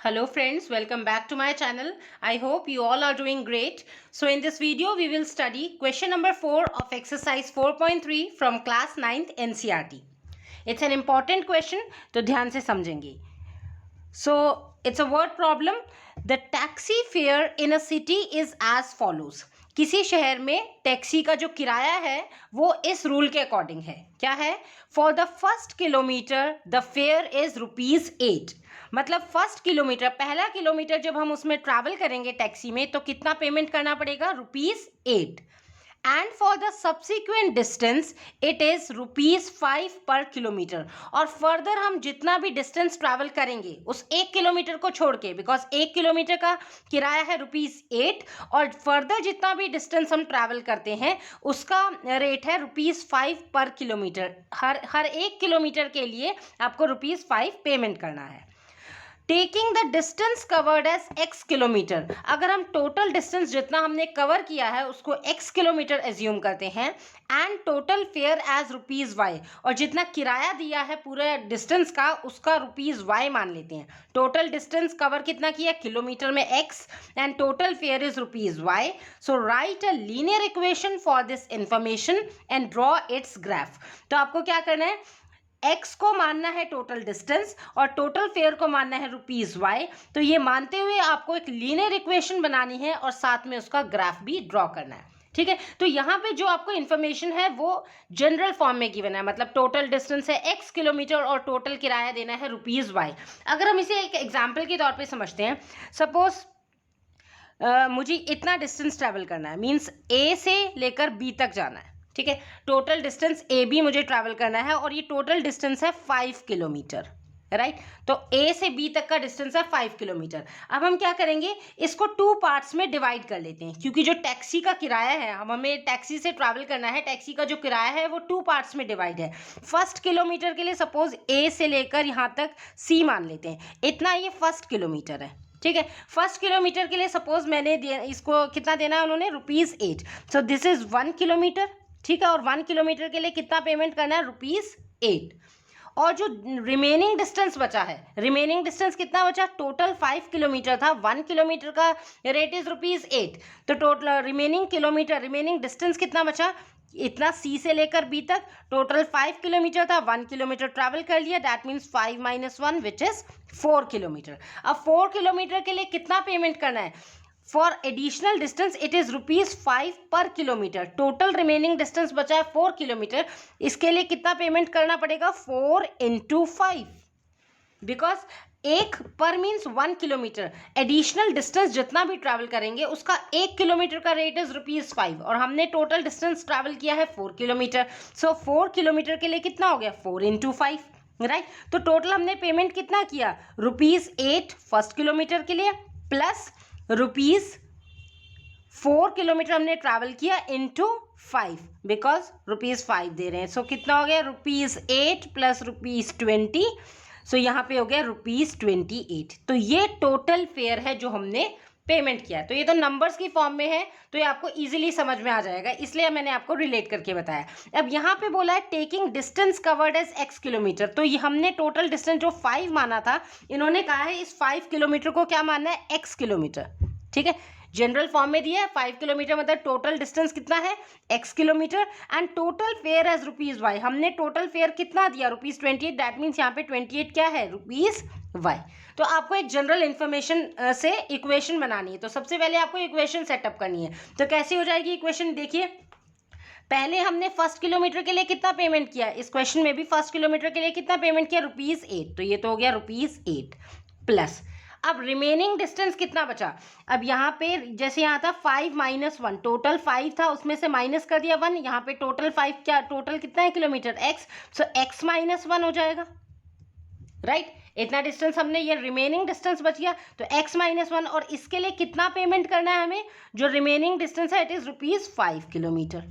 Hello friends, welcome back to my channel. I hope you all are doing great. So in this video we will study question number 4 of exercise 4.3 from class 9th NCERT. It's an important question, तो ध्यान से समझेंगे. So it's a word problem. The taxi fare in a city is as follows. किसी शहर में taxi का जो किराया है वो इस रूल के अकॉर्डिंग है. क्या है? For the first kilometre the fair is ₹8. मतलब फर्स्ट किलोमीटर, पहला किलोमीटर जब हम उसमें ट्रैवल करेंगे टैक्सी में तो कितना पेमेंट करना पड़ेगा? ₹8. And for the subsequent distance it is ₹5 पर किलोमीटर. और फर्दर हम जितना भी डिस्टेंस ट्रैवल करेंगे उस 1 किलोमीटर को छोड़ के, बिकॉज 1 किलोमीटर का किराया है ₹8 और फर्दर जितना भी डिस्टेंस हम ट्रैवल करते हैं उसका रेट है ₹5 पर किलोमीटर. हर 1 किलोमीटर के लिए आपको ₹5 पेमेंट करना है. Taking the distance covered as x kilometre. अगर हम टोटल डिस्टेंस जितना हमने कवर किया है उसको x किलोमीटर एज्यूम करते हैं and total fare as ₹y, और जितना किराया दिया है पूरे डिस्टेंस का उसका ₹y मान लेते हैं. टोटल डिस्टेंस कवर कितना किया? किलोमीटर में x and total fare is ₹y. So right a linear equation for this information and draw its graph. तो आपको क्या करना है? x को मानना है टोटल डिस्टेंस और टोटल फेयर को मानना है ₹y. तो ये मानते हुए आपको एक लीनियर इक्वेशन बनानी है और साथ में उसका ग्राफ भी ड्रॉ करना है. ठीक है, तो यहाँ पे जो आपको इन्फॉर्मेशन है वो जनरल फॉर्म में गिवन है. मतलब टोटल डिस्टेंस है x किलोमीटर और टोटल किराया देना है ₹y. अगर हम इसे एक एग्जाम्पल के तौर पर समझते हैं, सपोज मुझे इतना डिस्टेंस ट्रैवल करना है, मीन्स a से लेकर b तक जाना है. ठीक है, टोटल डिस्टेंस ए बी मुझे ट्रैवल करना है और ये टोटल डिस्टेंस है 5 किलोमीटर. राइट, तो ए से बी तक का डिस्टेंस है 5 किलोमीटर. अब हम क्या करेंगे? इसको 2 पार्ट्स में डिवाइड कर लेते हैं, क्योंकि जो टैक्सी का किराया है, हमें टैक्सी से ट्रैवल करना है, टैक्सी का जो किराया है वो 2 पार्ट्स में डिवाइड है. फर्स्ट किलोमीटर के लिए सपोज ए से लेकर यहाँ तक सी मान लेते हैं, इतना ये फर्स्ट किलोमीटर है. ठीक है, फर्स्ट किलोमीटर के लिए सपोज मैंने इसको कितना देना है उन्होंने? ₹8. So this is 1 kilometre. ठीक है, और 1 किलोमीटर के लिए कितना पेमेंट करना है? ₹8. और जो रिमेनिंग डिस्टेंस बचा है, रिमेनिंग डिस्टेंस कितना बचा? टोटल 5 किलोमीटर था, 1 किलोमीटर का रेट इज ₹8. तो टोटल रिमेनिंग डिस्टेंस कितना बचा? इतना सी से लेकर बी तक. टोटल 5 किलोमीटर था, 1 किलोमीटर ट्रैवल कर लिया, that means 5 - 1 which is 4 kilometre. अब 4 किलोमीटर के लिए कितना पेमेंट करना है? For additional distance it is ₹5 पर किलोमीटर. टोटल रिमेनिंग डिस्टेंस बचा है 4 किलोमीटर. इसके लिए कितना पेमेंट करना पड़ेगा? 4 × 5, बिकॉज एक पर मीन्स 1 किलोमीटर. एडिशनल डिस्टेंस जितना भी ट्रैवल करेंगे उसका 1 किलोमीटर का रेट इज ₹5 और हमने टोटल डिस्टेंस ट्रैवल किया है 4 किलोमीटर. सो 4 किलोमीटर के लिए कितना हो गया? 4 × 5. राइट, तो टोटल हमने पेमेंट कितना किया? ₹8 फर्स्ट किलोमीटर के लिए प्लस ₹4 किलोमीटर हमने ट्रैवल किया इंटू 5, बिकॉज ₹5 दे रहे हैं. सो कितना हो गया? ₹8 प्लस ₹20. सो यहाँ पे हो गया ₹28. तो ये टोटल फेयर है जो हमने पेमेंट किया है. तो ये तो नंबर्स की फॉर्म में है तो ये आपको इजीली समझ में आ जाएगा, इसलिए मैंने आपको रिलेट करके बताया. अब यहाँ पे बोला है taking distance covered as x kilometre. तो ये हमने टोटल डिस्टेंस जो 5 माना था, इन्होंने कहा है इस 5 किलोमीटर को क्या मानना है? x kilometre. ठीक है, जनरल फॉर्म में दिया है 5 किलोमीटर मतलब टोटल डिस्टेंस कितना है? x kilometre. And total fare as ₹y. हमने टोटल फेयर कितना दिया? ₹28. दैट मीन्स यहाँ पे 28 क्या है? ₹y. तो आपको एक जनरल इंफॉर्मेशन से इक्वेशन बनानी है. तो सबसे पहले आपको इक्वेशन सेटअप करनी है. तो कैसी हो जाएगी इक्वेशन? देखिए, पहले हमने फर्स्ट किलोमीटर के लिए कितना पेमेंट किया? इस क्वेश्चन में भी फर्स्ट किलोमीटर के लिए कितना पेमेंट किया? ₹8. तो ये तो हो गया ₹8 प्लस. अब रिमेनिंग डिस्टेंस कितना बचा? अब यहाँ पे जैसे यहाँ था 5 - 1, टोटल 5 था उसमें से माइनस कर दिया 1. यहाँ पे टोटल 5 क्या? टोटल कितना है किलोमीटर? x. सो x - 1 हो जाएगा. राइट, इतना डिस्टेंस हमने, ये रिमेनिंग डिस्टेंस बच गया. तो x - 1 और इसके लिए कितना पेमेंट करना है हमें? जो रिमेनिंग डिस्टेंस है इट इज ₹5 किलोमीटर.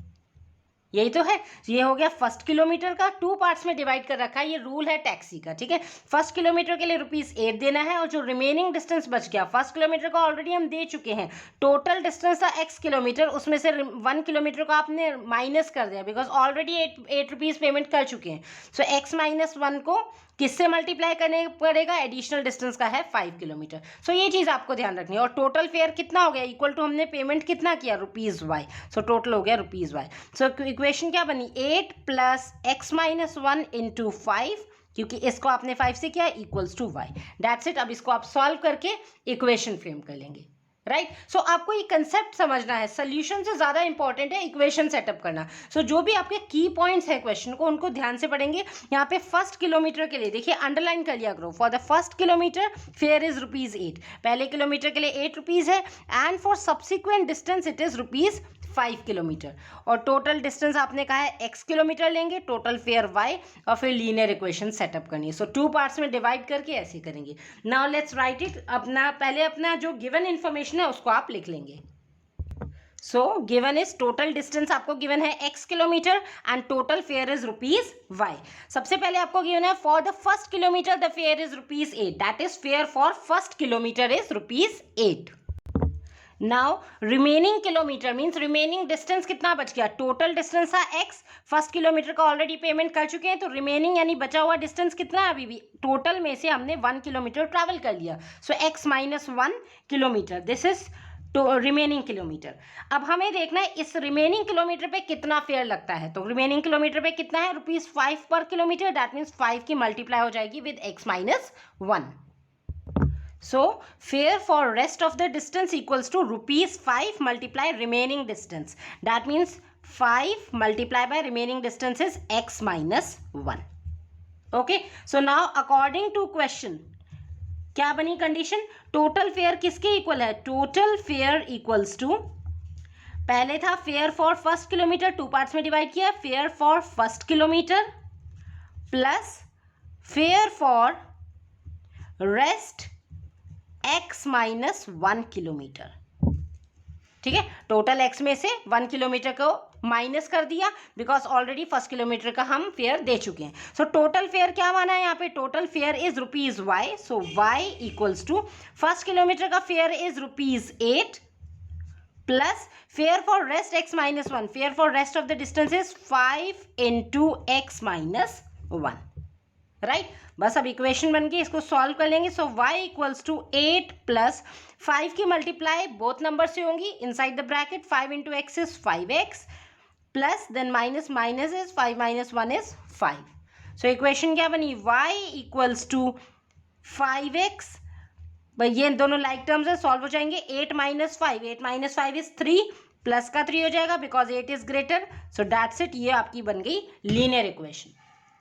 यही तो है. ये हो गया फर्स्ट किलोमीटर का. 2 पार्ट्स में डिवाइड कर रखा है, ये रूल है टैक्सी का. ठीक है, फर्स्ट किलोमीटर के लिए ₹8 देना है और जो रिमेनिंग डिस्टेंस बच गया, फर्स्ट किलोमीटर का ऑलरेडी हम दे चुके हैं. टोटल डिस्टेंस था x किलोमीटर, उसमें से 1 किलोमीटर को आपने माइनस कर दिया बिकॉज ऑलरेडी ₹8 पेमेंट कर चुके हैं. सो x - 1 को किससे मल्टीप्लाई करने पड़ेगा, एडिशनल डिस्टेंस का है 5 किलोमीटर। सो ये चीज़ आपको ध्यान रखनी है। और टोटल फेयर कितना हो गया, इक्वल टू हमने पेमेंट कितना किया, ₹y। सो टोटल हो गया ₹y। सो इक्वेशन क्या बनी, 8 + x - 1 × 5, क्योंकि इसको आपने 5 से किया, equals to y। That's it. अब इसको आप सॉल्व करके इक्वेशन फ्रेम कर लेंगे, राइट। सो आपको ये कंसेप्ट समझना है, सोल्यूशन से ज्यादा इंपॉर्टेंट है इक्वेशन सेटअप करना। सो जो भी आपके की पॉइंट्स है क्वेश्चन को, उनको ध्यान से पढ़ेंगे। यहाँ पे फर्स्ट किलोमीटर के लिए देखिए अंडरलाइन कर लिया करो, for the first kilometre fair is ₹8। पहले किलोमीटर के लिए ₹8 है, and for subsequent distance it is ₹5 kilometre. और टोटल डिस्टेंस आपने कहा है x किलोमीटर लेंगे, टोटल फेयर y, और फिर लीनियर इक्वेशन सेटअप करनी है। सो 2 पार्ट्स में डिवाइड करके ऐसे करेंगे। Now let's write it. पहले अपना जो गिवन इन्फॉर्मेशन है उसको आप लिख लेंगे। So given is, total distance आपको गिवन है x kilometre and total fare is ₹y। सबसे पहले आपको गिवन है for the first kilometre the fair is ₹8, that is fair for first kilometre is ₹8। Now remaining kilometre means remaining distance कितना बच गया, total distance था x, first kilometre का already payment कर चुके हैं, तो रिमेनिंग यानी बचा हुआ डिस्टेंस कितना है, अभी भी टोटल में से हमने 1 किलोमीटर ट्रैवल कर लिया। सो x - 1 kilometre, this is remaining kilometre. अब हमें देखना है इस रिमेनिंग किलोमीटर पे कितना फेयर लगता है। तो रिमेनिंग किलोमीटर पे कितना है, ₹5 पर किलोमीटर, दैट मीन्स 5 की मल्टीप्लाई हो जाएगी with x - 1। So fare for rest of the distance equals to ₹5 multiply remaining distance. That means 5 multiplied by remaining distance is x - 1. Okay. So now according to question, क्या बनी condition, total fair किसके equal है, total fair equals to, पहले था fair for first kilometre, 2 parts में divide किया, fair for first kilometre plus fare for rest x - 1 kilometre. ठीक है, टोटल x में से 1 किलोमीटर को माइनस कर दिया, बिकॉज ऑलरेडी फर्स्ट किलोमीटर का हम फेयर दे चुके हैं। सो टोटल फेयर क्या माना है यहाँ पे, total fare is ₹y। So y equals to first kilometre का fare is ₹8 plus fare for rest x - 1, fare for rest of the distance is 5 × x - 1, right. बस अब इक्वेशन बन गई, इसको सॉल्व कर लेंगे। सो y इक्वल्स टू 8 + 5 की multiply both number से होंगी, inside the bracket 5 × x is 5x plus then minus minus is 5 - 1 is 5। So equation क्या बनी, y इक्वल्स टू 5x, भाई ये दोनों लाइक टर्म्स है, सॉल्व हो जाएंगे। 8 - 5, 8 - 5 इज 3, प्लस का 3 हो जाएगा because 8 is greater. So that's it, ये आपकी बन गई लीनियर इक्वेशन।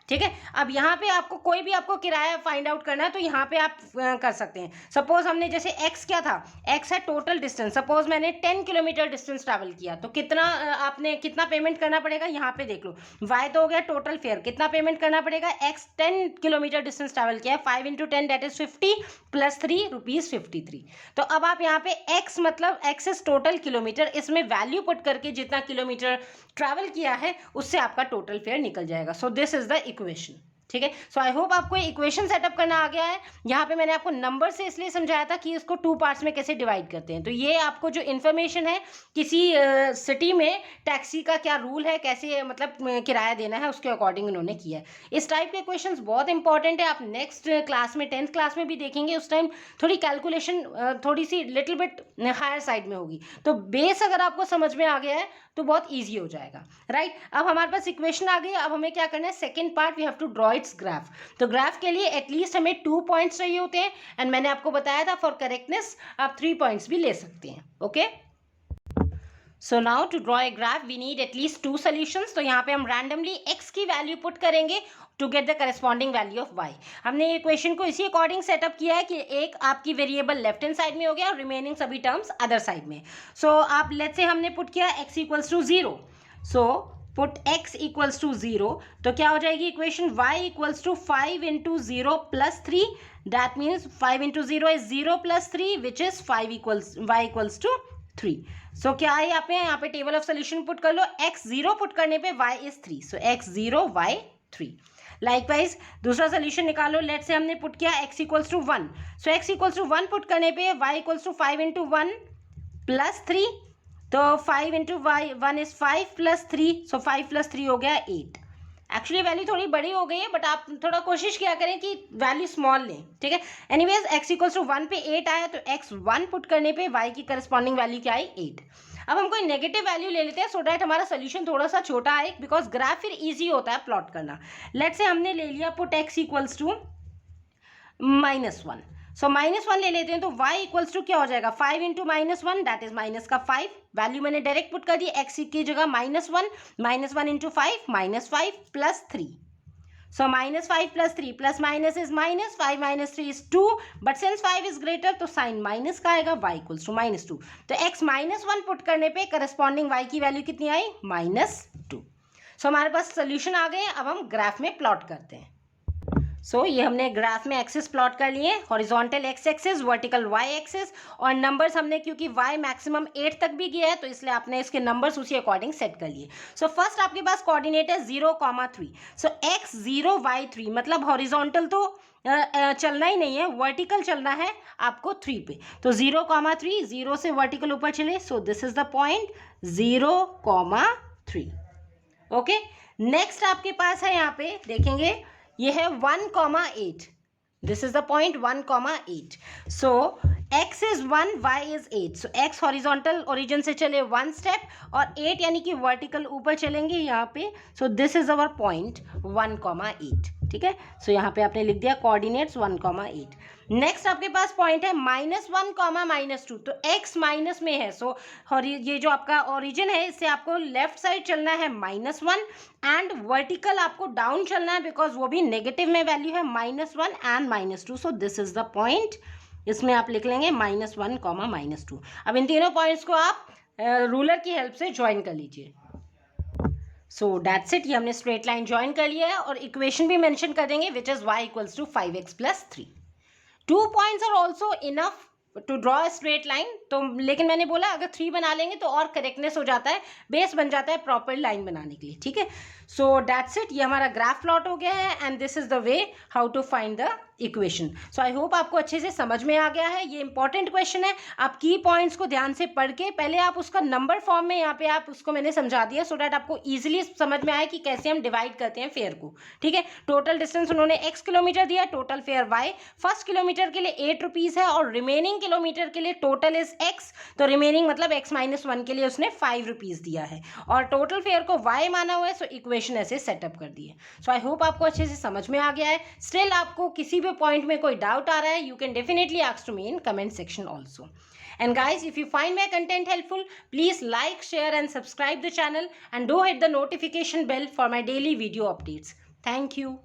ठीक है, अब यहाँ पे आपको कोई भी आपको किराया फाइंड आउट करना है तो यहाँ पे आप कर सकते हैं। सपोज हमने जैसे x क्या था, x है टोटल डिस्टेंस, सपोज मैंने 10 किलोमीटर डिस्टेंस ट्रैवल किया, तो कितना आपने कितना पेमेंट करना पड़ेगा, यहाँ पे देख लो। y तो हो गया टोटल फेयर, कितना पेमेंट करना पड़ेगा, x 10 किलोमीटर डिस्टेंस ट्रैवल किया है, 5 × 10 दैट इज 50 प्लस 3 ₹53। तो अब आप यहाँ पे x मतलब x इज टोटल किलोमीटर, इसमें वैल्यू पुट करके जितना किलोमीटर ट्रैवल किया है उससे आपका टोटल फेयर निकल जाएगा। So this is the equation. ठीक है, सो आई होप आपको इक्वेशन सेटअप करना आ गया है। यहाँ पे मैंने आपको नंबर से इसलिए समझाया था कि इसको 2 पार्ट्स में कैसे डिवाइड करते हैं। तो ये आपको जो इन्फॉर्मेशन है किसी सिटी में टैक्सी का क्या रूल है, कैसे मतलब किराया देना है, उसके अकॉर्डिंग उन्होंने किया है। इस टाइप के क्वेश्चंस बहुत इंपॉर्टेंट है, आप नेक्स्ट क्लास में 10th क्लास में भी देखेंगे, उस टाइम थोड़ी कैलकुलेशन थोड़ी सी लिटिल बिट हायर साइड में होगी। तो बेस अगर आपको समझ में आ गया है तो बहुत ईजी हो जाएगा, राइट। अब हमारे पास इक्वेशन आ गई, अब हमें क्या करना है, second part we have to draw its graph. तो ग्राफ के लिए एटलीस्ट हमें 2 पॉइंट्स चाहिए होते हैं, एंड मैंने आपको बताया था फॉर करेक्टनेस आप 3 पॉइंट्स भी ले सकते हैं। Okay, so now to draw a graph we need at least 2 solutions. तो यहाँ पे हम रैंडमली x की वैल्यू पुट करेंगे to get the corresponding value of y। हमने ये इक्वेशन को इसी अकॉर्डिंग सेटअप किया है कि एक आपकी वेरिएबल लेफ्ट हैंड साइड में हो गया और रिमेनिंग सभी टर्म्स अदर साइड में। सो आप लेट्स से हमने पुट किया x equals to 0, so put x equals to 0, तो क्या हो जाएगी equation, y equals to 5 × 0 + 3, that means 5 × 0 is 0 + 3 which is 5 equals y equals to 3। सो क्या है यहाँ पे टेबल ऑफ सोल्यूशन पुट कर लो, x 0 पुट करने पे y is 3, so x 0 y 3। Likewise दूसरा सोल्यूशन निकालो, लेट से हमने पुट किया x equals to 1, so x equals to 1 put करने पे y इक्वल्स टू 5 × 1 + 3, तो 5 × 1 इज 5 + 3, सो 5 + 3 हो गया 8, एक्चुअली वैल्यू थोड़ी बड़ी हो गई है, बट आप थोड़ा कोशिश किया करें कि वैल्यू स्मॉल लें, ठीक है। एनीवेज x इक्वल्स टू 1 पे 8 आया, तो x 1 पुट करने पे y की करस्पॉन्डिंग वैल्यू क्या आई, 8। अब हम कोई नेगेटिव वैल्यू ले लेते हैं सो डैट हमारा सोल्यूशन थोड़ा सा छोटा आए, बिकॉज ग्राफ फिर ईजी होता है प्लॉट करना। लेट्स से हमने ले लिया पुट x इक्वल्स टू -1, सो -1 ले लेते हैं, तो y इक्वल्स टू क्या हो जाएगा, 5 इंटू -1 दैट इज माइनस का 5। वैल्यू मैंने डायरेक्ट पुट कर दी, x की जगह -1 into 5 -5 plus 3, so -5 plus 3 plus minus is minus, 5 minus 3 is 2, but since 5 is greater तो साइन माइनस का आएगा, y equals to -2। तो x -1 पुट करने पे करस्पॉन्डिंग y की वैल्यू कितनी आई, -2। सो हमारे पास सोल्यूशन आ गए। अब हम ग्राफ में प्लॉट करते हैं। सो ये हमने ग्राफ में एक्सिस प्लॉट कर लिए, horizontal X axis, vertical Y axis, और नंबर्स हमने क्योंकि y मैक्सिमम 8 तक भी गया है तो इसलिए आपने इसके नंबर्स उसी अकॉर्डिंग सेट कर लिए। सो फर्स्ट आपके पास कोऑर्डिनेट है 0,3, सो x 0 y 3, मतलब हॉरिजॉन्टल तो चलना ही नहीं है, वर्टिकल चलना है आपको 3 पे। तो 0,3, 0 से वर्टिकल ऊपर चले, so this is the point 0,3। Okay, next आपके पास है, यहाँ पे देखेंगे ये है 1,8, this is the point 1,8। So x is 1, y is 8, so x horizontal origin से चले 1 स्टेप और 8 यानी कि वर्टिकल ऊपर चलेंगे यहाँ पे। So this is our point 1,8, ठीक है। सो यहाँ पे आपने लिख दिया कोऑर्डिनेट्स 1,8। नेक्स्ट आपके पास पॉइंट है -1, -2, तो x माइनस में है, सो ये जो आपका ओरिजिन है इससे आपको लेफ्ट साइड चलना है -1 एंड वर्टिकल आपको डाउन चलना है, बिकॉज वो भी नेगेटिव में वैल्यू है -1 and -2। So this is the point, इसमें आप लिख लेंगे -1, -2। अब इन तीनों पॉइंट्स को आप रूलर की हेल्प से ज्वाइन कर लीजिए। सो दैट्स इट, ये हमने स्ट्रेट लाइन ज्वाइन कर लिया है और इक्वेशन भी मेंशन कर देंगे which is y equals to 5x + 3। 2 points are also enough to draw a straight line, तो लेकिन मैंने बोला अगर 3 बना लेंगे तो और करेक्टनेस हो जाता है, बेस बन जाता है प्रॉपर लाइन बनाने के लिए, ठीक है। सो दैट्स इट, ये हमारा ग्राफ प्लॉट हो गया है and this is the way how to find the equation. So I hope आपको अच्छे से समझ में आ गया है। ये इंपॉर्टेंट क्वेश्चन है, आप की पॉइंट्स को ध्यान से पढ़ के पहले आप उसका नंबर फॉर्म में यहाँ पे आप उसको मैंने समझा दिया सो डैट आपको इजीली समझ में आए कि कैसे हम डिवाइड करते हैं फेयर को, ठीक है। टोटल डिस्टेंस उन्होंने x किलोमीटर दिया, total fair y, first kilometre के लिए 8 रुपीज़ है और रिमेनिंग किलोमीटर के लिए टोटल इज x, तो रिमेनिंग मतलब x -1 के लिए उसने 5 रुपीज़ दिया है और टोटल फेयर को y माना हुआ है, सो इक्वेशन ऐसे सेटअप कर दी है। सो आई होप आपको अच्छे से समझ में आ गया है। स्टिल आपको किसी भी पॉइंट में कोई डाउट आ रहा है, you can definitely ask to me in comment section also. And guys, if you find my content helpful, please like, share and subscribe the channel and do hit the notification bell for my daily video updates. Thank you.